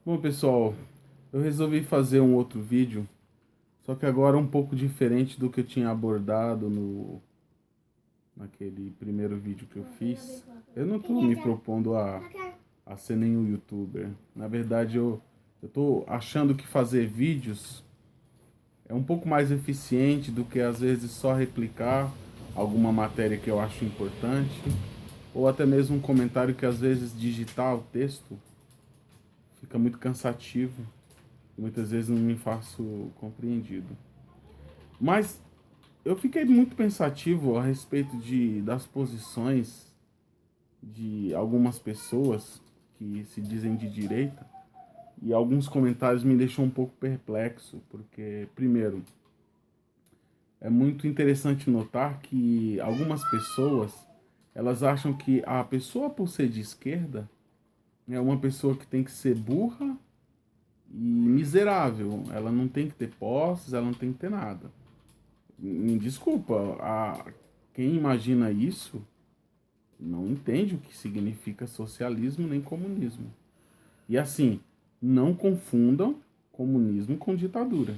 Bom, pessoal, eu resolvi fazer um outro vídeo, só que agora um pouco diferente do que eu tinha abordado naquele primeiro vídeo que eu fiz. Eu não estou me propondo a ser nenhum youtuber. Na verdade, eu tô achando que fazer vídeos é um pouco mais eficiente do que às vezes só replicar alguma matéria que eu acho importante, ou até mesmo um comentário que às vezes digitar o texto fica muito cansativo. Muitas vezes não me faço compreendido. Mas eu fiquei muito pensativo a respeito das posições de algumas pessoas que se dizem de direita, e alguns comentários me deixam um pouco perplexo, porque, primeiro, é muito interessante notar que algumas pessoas, elas acham que a pessoa, por ser de esquerda, é uma pessoa que tem que ser burra e miserável. Ela não tem que ter posses, ela não tem que ter nada. Me desculpa, quem imagina isso não entende o que significa socialismo nem comunismo. E assim, não confundam comunismo com ditadura,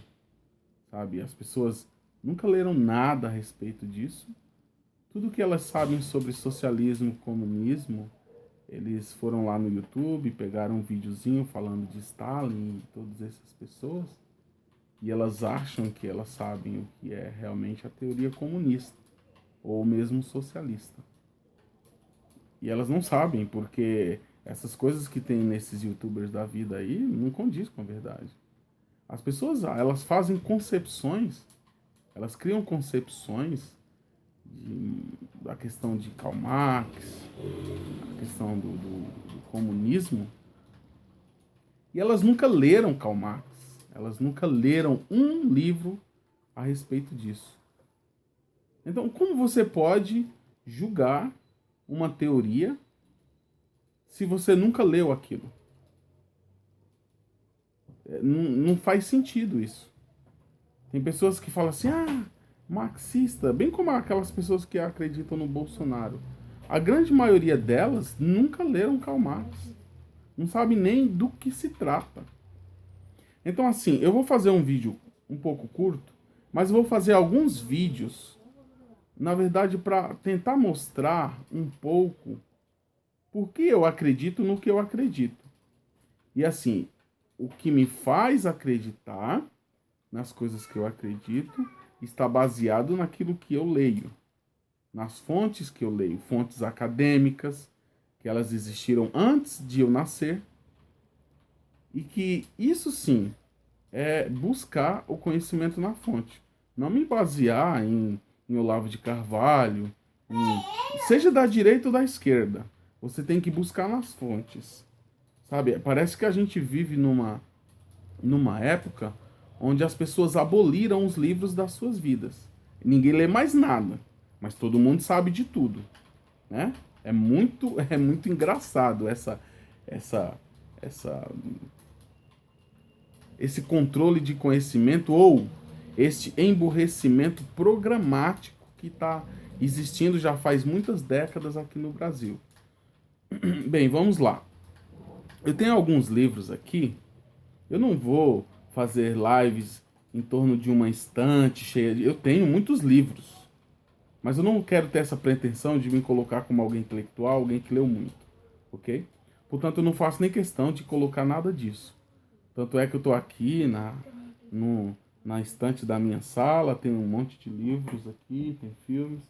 sabe? As pessoas nunca leram nada a respeito disso. Tudo que elas sabem sobre socialismo, comunismo, eles foram lá no YouTube, pegaram um videozinho falando de Stalin e todas essas pessoas, e elas acham que elas sabem o que é realmente a teoria comunista ou mesmo socialista. E elas não sabem, porque essas coisas que tem nesses youtubers da vida aí não condiz com a verdade. As pessoas, elas fazem concepções, elas criam concepções da questão de Karl Marx, a questão do comunismo, e elas nunca leram Karl Marx, elas nunca leram um livro a respeito disso. Então, como você pode julgar uma teoria se você nunca leu aquilo? Não faz sentido isso. Tem pessoas que falam assim, marxista, bem como aquelas pessoas que acreditam no Bolsonaro. A grande maioria delas nunca leram Karl Marx. Não sabe nem do que se trata. Então, assim, eu vou fazer um vídeo um pouco curto, mas eu vou fazer alguns vídeos, na verdade, para tentar mostrar um pouco por que eu acredito no que eu acredito. E assim, o que me faz acreditar nas coisas que eu acredito está baseado naquilo que eu leio, nas fontes que eu leio, fontes acadêmicas, que elas existiram antes de eu nascer, e que isso sim é buscar o conhecimento na fonte. Não me basear em Olavo de Carvalho, seja da direita ou da esquerda. Você tem que buscar nas fontes. Sabe? Parece que a gente vive numa época onde as pessoas aboliram os livros das suas vidas. Ninguém lê mais nada, mas todo mundo sabe de tudo, né? É muito engraçado essa essa esse controle de conhecimento ou este emburrecimento programático que está existindo já faz muitas décadas aqui no Brasil. Bem, vamos lá. Eu tenho alguns livros aqui. Eu não vou fazer lives em torno de uma estante cheia de. Eu tenho muitos livros, mas eu não quero ter essa pretensão de me colocar como alguém intelectual, alguém que leu muito, ok? Portanto, eu não faço nem questão de colocar nada disso. Tanto é que eu estou aqui no, na estante da minha sala, tem um monte de livros aqui, tem filmes.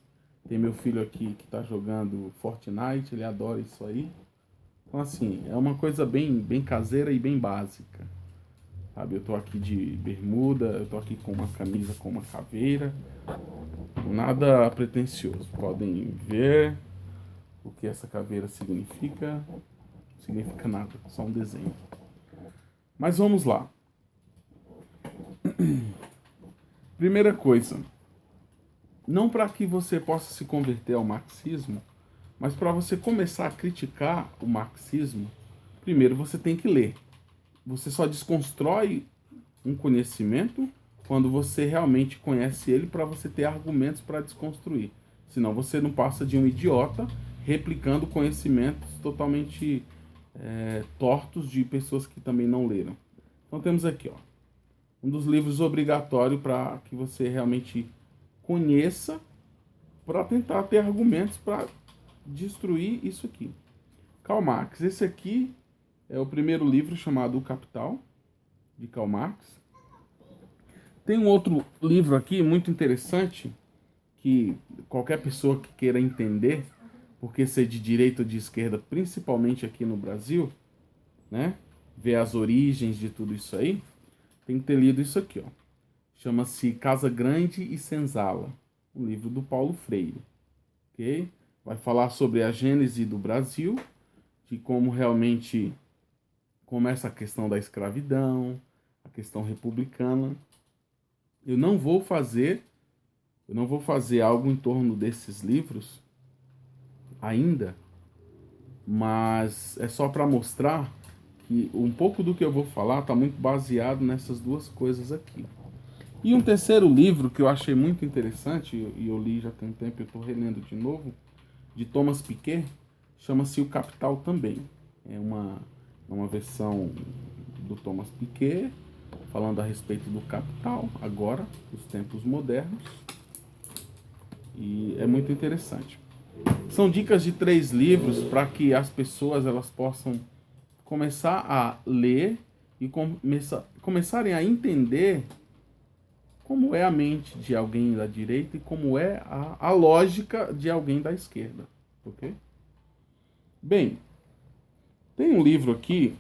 Tem meu filho aqui que está jogando Fortnite, ele adora isso aí. Então, assim, é uma coisa bem caseira e bem básica. Sabe, eu tô aqui de bermuda, eu tô aqui com uma camisa com uma caveira, nada pretensioso. Podem ver o que essa caveira significa. Não significa nada, só um desenho. Mas vamos lá. Primeira coisa, não para que você possa se converter ao marxismo, mas para você começar a criticar o marxismo, primeiro você tem que ler. Você só desconstrói um conhecimento quando você realmente conhece ele para você ter argumentos para desconstruir. Senão você não passa de um idiota replicando conhecimentos totalmente tortos de pessoas que também não leram. Então temos aqui, ó, um dos livros obrigatórios para que você realmente conheça, para tentar ter argumentos para destruir isso aqui. Karl Marx. Esse aqui é o primeiro livro, chamado O Capital, de Karl Marx. Tem um outro livro aqui muito interessante, que qualquer pessoa que queira entender, porque ser de direita ou de esquerda, principalmente aqui no Brasil, né, ver as origens de tudo isso aí, tem que ter lido isso aqui, ó. Chama-se Casa Grande e Senzala, um livro do Paulo Freire, ok? Vai falar sobre a gênese do Brasil, de como realmente começa a questão da escravidão, a questão republicana. Eu não vou fazer algo em torno desses livros ainda, mas é só para mostrar que um pouco do que eu vou falar está muito baseado nessas duas coisas aqui. E um terceiro livro que eu achei muito interessante, e eu li já tem um tempo, eu estou relendo de novo, de Thomas Piketty, chama-se O Capital também. É uma versão do Thomas Piketty, falando a respeito do capital, agora, nos tempos modernos. E é muito interessante. São dicas de 3 livros para que as pessoas elas possam começar a ler e começarem a entender como é a mente de alguém da direita e como é a lógica de alguém da esquerda, ok? Bem, tem um livro aqui,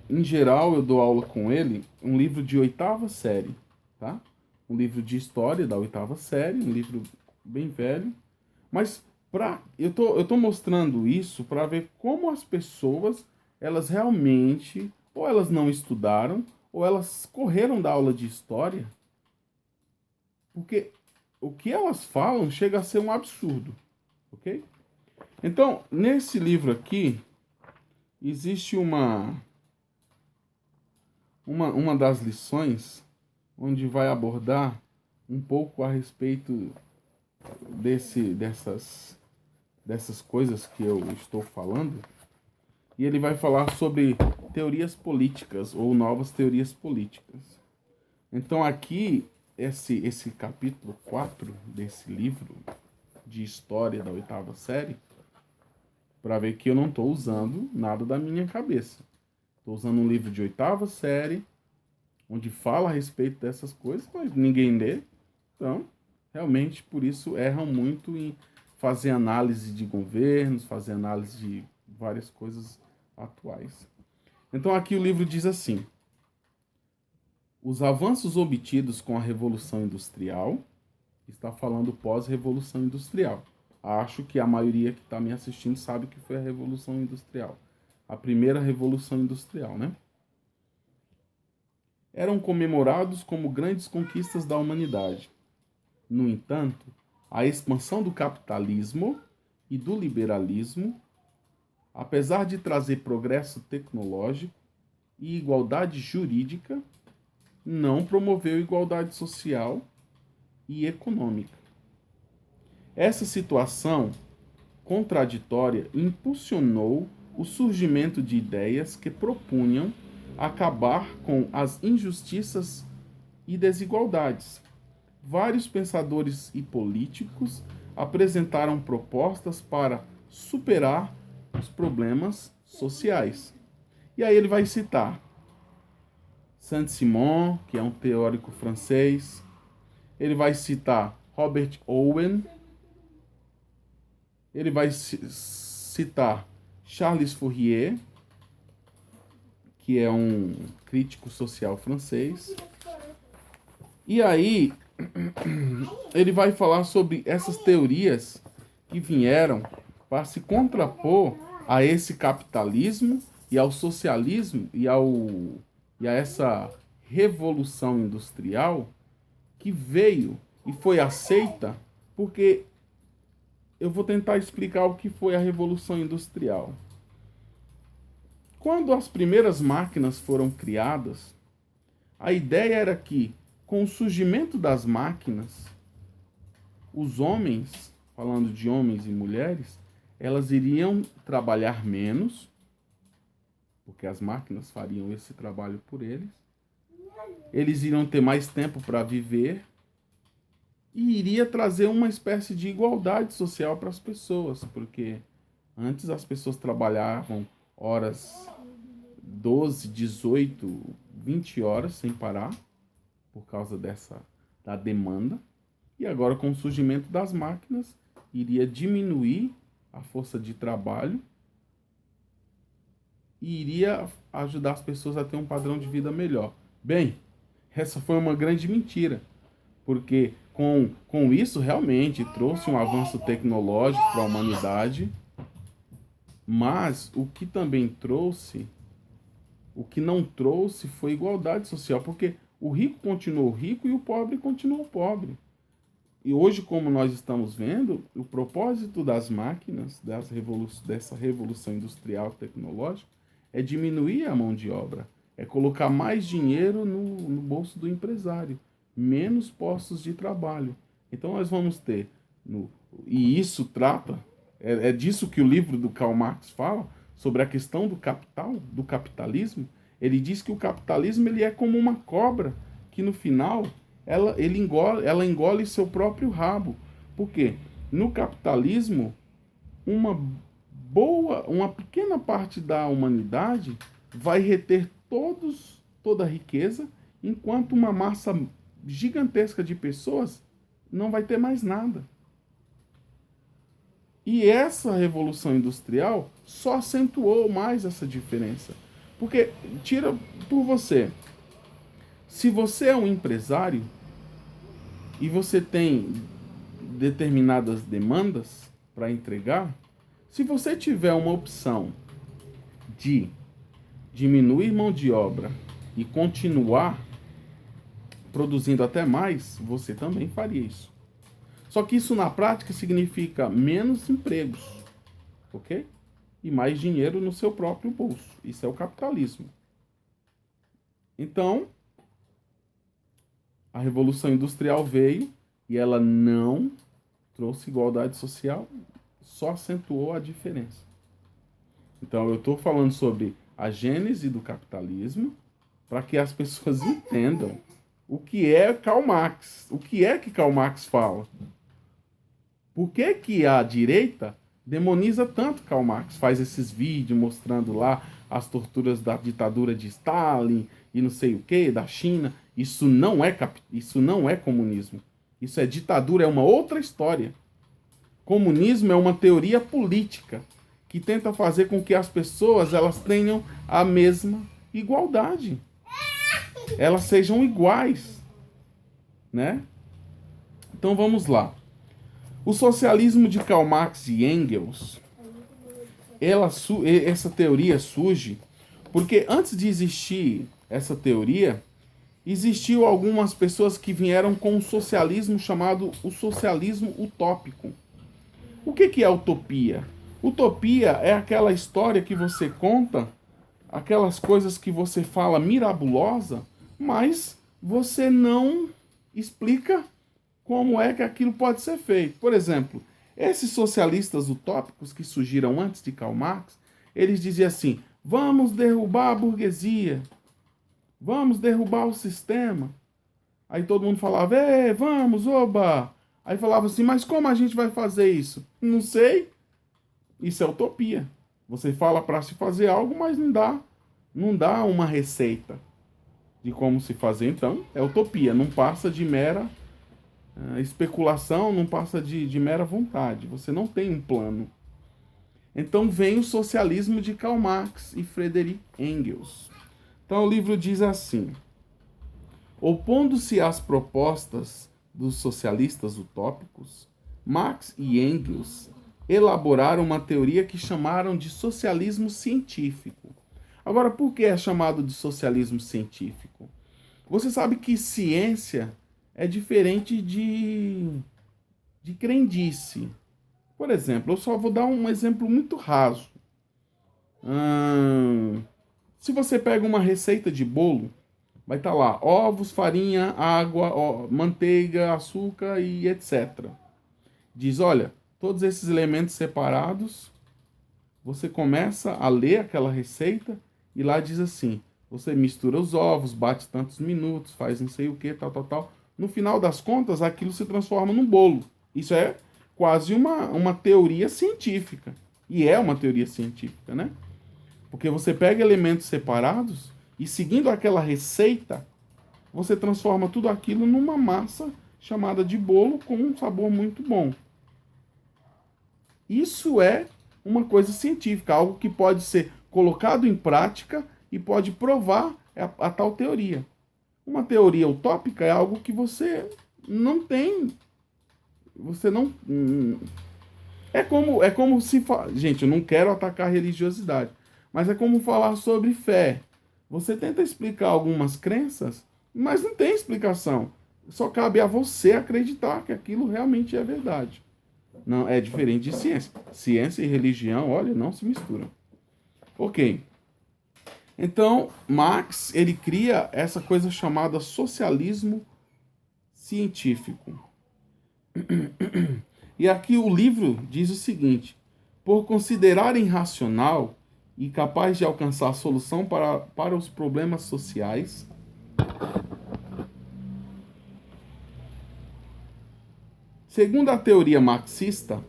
em geral eu dou aula com ele, um livro de 8ª série, tá? Um livro de história da 8ª série, um livro bem velho, mas eu tô mostrando isso para ver como as pessoas, elas realmente, ou elas não estudaram, ou elas correram da aula de história, porque o que elas falam chega a ser um absurdo, ok? Então, nesse livro aqui, existe uma das lições onde vai abordar um pouco a respeito dessas coisas que eu estou falando, e ele vai falar sobre teorias políticas ou novas teorias políticas. Então aqui, esse capítulo 4 desse livro de história da 8ª série, para ver que eu não estou usando nada da minha cabeça. Estou usando um livro de 8ª série, onde fala a respeito dessas coisas, mas ninguém lê. Então, realmente, por isso, erram muito em fazer análise de governos, fazer análise de várias coisas atuais. Então, aqui o livro diz assim: os avanços obtidos com a Revolução Industrial, está falando pós-Revolução Industrial. Acho que a maioria que está me assistindo sabe que foi a Revolução Industrial. A primeira Revolução Industrial, né? Eram comemorados como grandes conquistas da humanidade. No entanto, a expansão do capitalismo e do liberalismo, apesar de trazer progresso tecnológico e igualdade jurídica, não promoveu igualdade social e econômica. Essa situação contraditória impulsionou o surgimento de ideias que propunham acabar com as injustiças e desigualdades. Vários pensadores e políticos apresentaram propostas para superar os problemas sociais. E aí ele vai citar Saint-Simon, que é um teórico francês. Ele vai citar Robert Owen. Ele vai citar Charles Fourier, que é um crítico social francês. E aí, ele vai falar sobre essas teorias que vieram para se contrapor a esse capitalismo e ao socialismo e a essa revolução industrial que veio e foi aceita, porque eu vou tentar explicar o que foi a revolução industrial. Quando as primeiras máquinas foram criadas, a ideia era que, com o surgimento das máquinas, os homens, falando de homens e mulheres, elas iriam trabalhar menos, porque as máquinas fariam esse trabalho por eles. Eles iriam ter mais tempo para viver e iria trazer uma espécie de igualdade social para as pessoas, porque antes as pessoas trabalhavam horas 12, 18, 20 horas sem parar, por causa da demanda. E agora, com o surgimento das máquinas, iria diminuir a força de trabalho e iria ajudar as pessoas a ter um padrão de vida melhor. Bem, essa foi uma grande mentira, porque com isso realmente trouxe um avanço tecnológico para a humanidade, mas o que não trouxe foi igualdade social, porque o rico continuou rico e o pobre continuou pobre. E hoje, como nós estamos vendo, o propósito das máquinas, dessa revolução industrial tecnológica, é diminuir a mão de obra, é colocar mais dinheiro no bolso do empresário, menos postos de trabalho. Então nós vamos ter, e isso trata, é disso que o livro do Karl Marx fala, sobre a questão do capital, do capitalismo. Ele diz que o capitalismo ele é como uma cobra, que no final ela engole seu próprio rabo. Por quê? No capitalismo, uma pequena parte da humanidade vai reter toda a riqueza, enquanto uma massa gigantesca de pessoas não vai ter mais nada. E essa revolução industrial só acentuou mais essa diferença. Porque, tira por você, se você é um empresário e você tem determinadas demandas para entregar, se você tiver uma opção de diminuir mão de obra e continuar produzindo até mais, você também faria isso. Só que isso na prática significa menos empregos, ok? E mais dinheiro no seu próprio bolso. Isso é o capitalismo. Então, a Revolução Industrial veio e ela não trouxe igualdade social, só acentuou a diferença. Então, eu estou falando sobre a gênese do capitalismo para que as pessoas entendam o que é Karl Marx. O que é que Karl Marx fala? Por que que a direita demoniza tanto Karl Marx? Faz esses vídeos mostrando lá as torturas da ditadura de Stalin e não sei o que, da China. Isso não é comunismo. Isso é ditadura, é uma outra história. Comunismo é uma teoria política que tenta fazer com que as pessoas elas tenham a mesma igualdade. Elas sejam iguais, né? Então vamos lá. O socialismo de Karl Marx e Engels, essa teoria surge porque antes de existir essa teoria, existiu algumas pessoas que vieram com um socialismo chamado o socialismo utópico. O que é utopia? Utopia é aquela história que você conta, aquelas coisas que você fala mirabulosa, mas você não explica como é que aquilo pode ser feito. Por exemplo, esses socialistas utópicos que surgiram antes de Karl Marx, eles diziam assim, vamos derrubar a burguesia, vamos derrubar o sistema. Aí todo mundo falava, vamos, oba! Aí falava assim, mas como a gente vai fazer isso? Não sei. Isso é utopia. Você fala para se fazer algo, mas não dá uma receita de como se fazer. Então, é utopia. Não passa de mera especulação, não passa de mera vontade. Você não tem um plano. Então vem o socialismo de Karl Marx e Friedrich Engels. Então o livro diz assim, opondo-se às propostas dos socialistas utópicos, Marx e Engels elaboraram uma teoria que chamaram de socialismo científico. Agora, por que é chamado de socialismo científico? Você sabe que ciência é diferente de crendice. Por exemplo, eu só vou dar um exemplo muito raso. Se você pega uma receita de bolo, vai estar lá ovos, farinha, água, manteiga, açúcar e etc. Diz, olha, todos esses elementos separados você começa a ler aquela receita e lá diz assim: você mistura os ovos, bate tantos minutos, faz não sei o que, tal, tal, tal. No final das contas, aquilo se transforma num bolo. Isso é quase uma teoria científica. E é uma teoria científica, né? Porque você pega elementos separados e, seguindo aquela receita, você transforma tudo aquilo numa massa chamada de bolo com um sabor muito bom. Isso é uma coisa científica, algo que pode ser colocado em prática e pode provar a tal teoria. Uma teoria utópica é algo que você não tem. Você não. É como se. Gente, eu não quero atacar a religiosidade, mas é como falar sobre fé. Você tenta explicar algumas crenças, mas não tem explicação. Só cabe a você acreditar que aquilo realmente é verdade. Não, é diferente de ciência. Ciência e religião, olha, não se misturam. Ok. Então, Marx, ele cria essa coisa chamada socialismo científico. E aqui o livro diz o seguinte: por considerar irracional e capaz de alcançar solução para os problemas sociais, segundo a teoria marxista,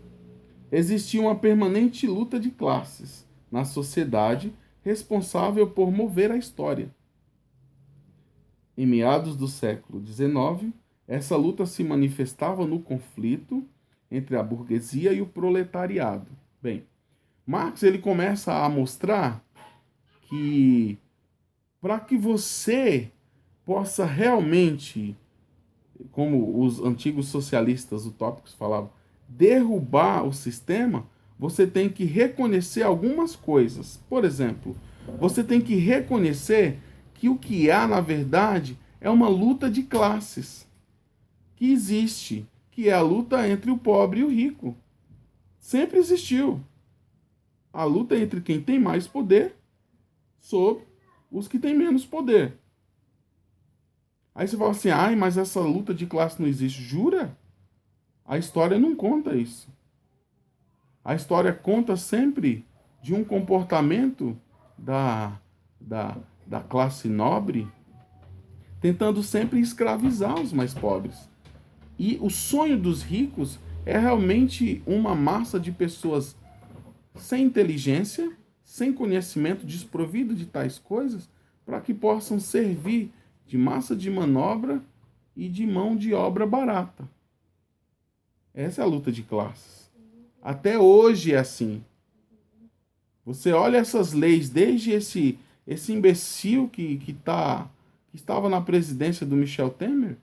existia uma permanente luta de classes na sociedade responsável por mover a história. Em meados do século XIX, essa luta se manifestava no conflito entre a burguesia e o proletariado. Bem, Marx ele começa a mostrar que para que você possa realmente, como os antigos socialistas utópicos falavam, derrubar o sistema, você tem que reconhecer algumas coisas. Por exemplo, você tem que reconhecer que o que há, na verdade, é uma luta de classes que existe, que é a luta entre o pobre e o rico. Sempre existiu. A luta entre quem tem mais poder sobre os que têm menos poder. Aí você fala assim, ai, mas essa luta de classe não existe. Jura? A história não conta isso. A história conta sempre de um comportamento da classe nobre tentando sempre escravizar os mais pobres. E o sonho dos ricos é realmente uma massa de pessoas sem inteligência, sem conhecimento, desprovido de tais coisas, para que possam servir de massa de manobra e de mão de obra barata. Essa é a luta de classes. Até hoje é assim. Você olha essas leis, desde esse imbecil que estava na presidência do Michel Temer,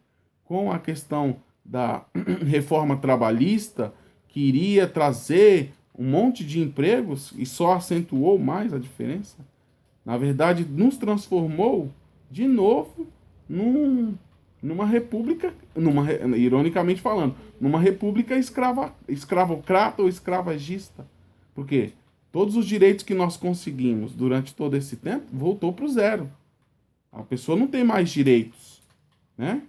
com a questão da reforma trabalhista, que iria trazer um monte de empregos e só acentuou mais a diferença. Na verdade, nos transformou de novo numa república, ironicamente falando, numa república escravocrata ou escravagista. Por quê? Todos os direitos que nós conseguimos durante todo esse tempo voltou para o zero. A pessoa não tem mais direitos, né?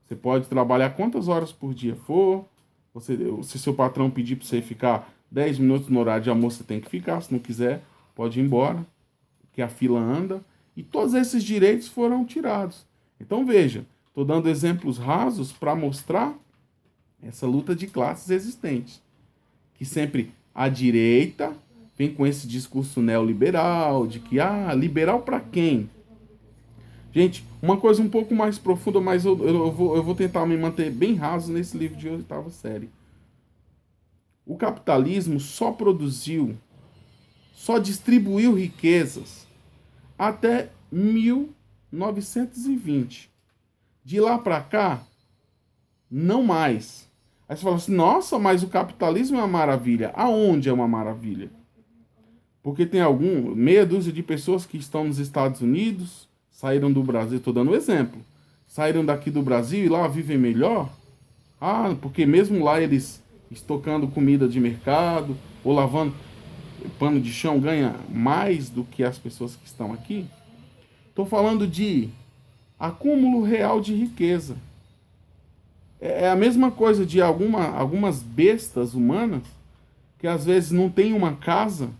Você pode trabalhar quantas horas por dia for. Se seu patrão pedir para você ficar 10 minutos no horário de almoço, você tem que ficar. Se não quiser, pode ir embora, que a fila anda. E todos esses direitos foram tirados. Então veja, estou dando exemplos rasos para mostrar essa luta de classes existente. Que sempre a direita vem com esse discurso neoliberal, de que, liberal para quem? Gente, uma coisa um pouco mais profunda, mas eu vou tentar me manter bem raso nesse livro de oitava série. O capitalismo só distribuiu riquezas até 1920. De lá para cá, não mais. Aí você fala assim, nossa, mas o capitalismo é uma maravilha. Aonde é uma maravilha? Porque tem meia dúzia de pessoas que estão nos Estados Unidos, saíram do Brasil, estou dando um exemplo, saíram daqui do Brasil e lá vivem melhor. Porque mesmo lá eles estocando comida de mercado ou lavando pano de chão ganha mais do que as pessoas que estão aqui. Estou falando de acúmulo real de riqueza. É a mesma coisa de algumas bestas humanas que às vezes não tem uma casa,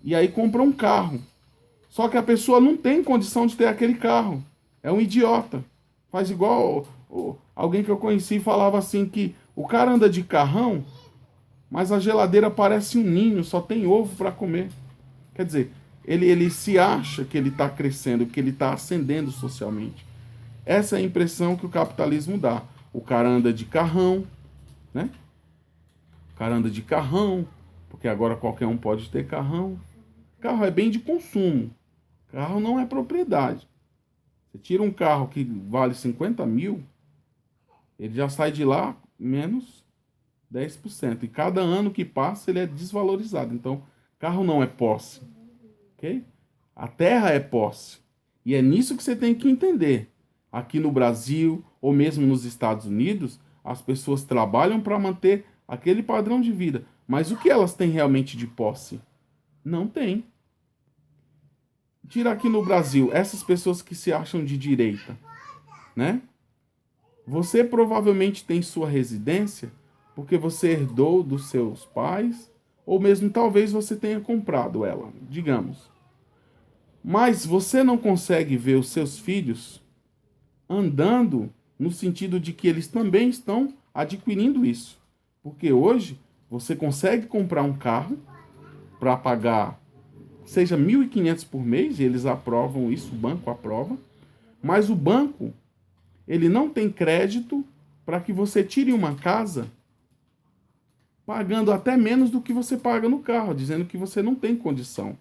e aí compra um carro. Só que a pessoa não tem condição de ter aquele carro. É um idiota. Faz igual alguém que eu conheci falava assim que o cara anda de carrão, mas a geladeira parece um ninho, só tem ovo para comer. Quer dizer, ele se acha que ele está crescendo, que ele está ascendendo socialmente. Essa é a impressão que o capitalismo dá. O cara anda de carrão, né? O cara anda de carrão, porque agora qualquer um pode ter carrão. Carro é bem de consumo. Carro não é propriedade. Você tira um carro que vale 50 mil, ele já sai de lá menos 10%. E cada ano que passa, ele é desvalorizado. Então, carro não é posse. Ok? A terra é posse. E é nisso que você tem que entender. Aqui no Brasil, ou mesmo nos Estados Unidos, as pessoas trabalham para manter aquele padrão de vida. Mas o que elas têm realmente de posse? Não tem. Tira aqui no Brasil essas pessoas que se acham de direita, né? Você provavelmente tem sua residência porque você herdou dos seus pais, ou mesmo talvez você tenha comprado ela, digamos. Mas você não consegue ver os seus filhos andando no sentido de que eles também estão adquirindo isso. Porque hoje você consegue comprar um carro para pagar, seja 1.500 por mês, e eles aprovam isso, o banco aprova, mas o banco, ele não tem crédito para que você tire uma casa pagando até menos do que você paga no carro, dizendo que você não tem condição.